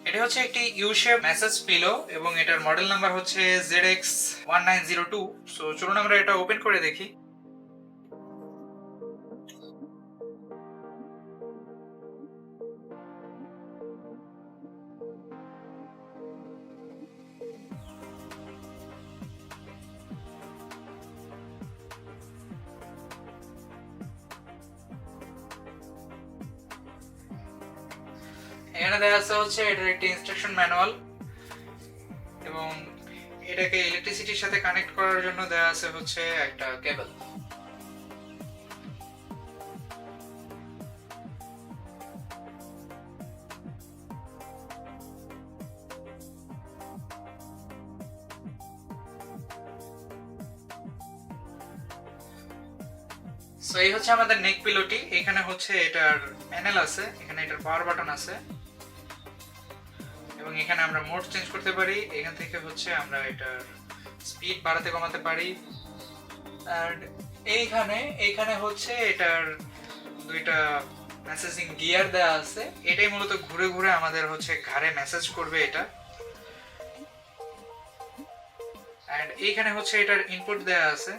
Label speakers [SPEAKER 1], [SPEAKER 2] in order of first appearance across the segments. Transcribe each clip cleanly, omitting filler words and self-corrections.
[SPEAKER 1] এটা হচ্ছে একটি ইউ শেপ মেসেজ পিলো এবং এটার মডেল নাম্বার হচ্ছে ZX1902। সো চলুন আমরা এটা ওপেন করে দেখি। এখানে দেখা যাচ্ছে হচ্ছে এটার একটি ইনস্ট্রাকশন ম্যানুয়াল এবং এটাকে ইলেকট্রিসিটির সাথে কানেক্ট করার জন্য দেওয়া আছে হচ্ছে একটা কেবল। সো এই হচ্ছে আমাদের নেক পিলোটি। এখানে হচ্ছে এটার প্যানেল আছে, এখানে এটার পাওয়ার বাটন আছে এবং এখানে আমরা মোড চেঞ্জ করতে পারি। এখান থেকে হচ্ছে আমরা এটার স্পিড বাড়াতে কমাতে পারি। আর এইখানে হচ্ছে এটার দুইটা মেসেজিং গিয়ার দেওয়া আছে। এটাই মূলত ঘুরে ঘুরে আমাদের হচ্ছে ঘাড়ে মেসেজ করবে এটা। এন্ড এইখানে হচ্ছে এটার ইনপুট দেওয়া আছে,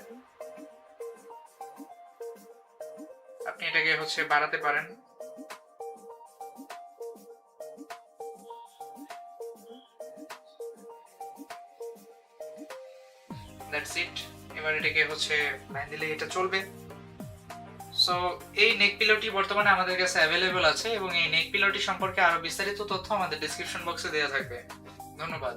[SPEAKER 1] আপনি এটাকে হচ্ছে বাড়াতে পারেন। That's it. এবার এটাকে হচ্ছে লাইন দিলে এটা চলবে। সো এই নেক পিলোটি বর্তমানে আমাদের কাছে অ্যাভেলেবল আছে এবং এই নেক পিলোটি সম্পর্কে আরো বিস্তারিত তথ্য আমাদের ডেসক্রিপশন বক্সে দেওয়া থাকবে। ধন্যবাদ।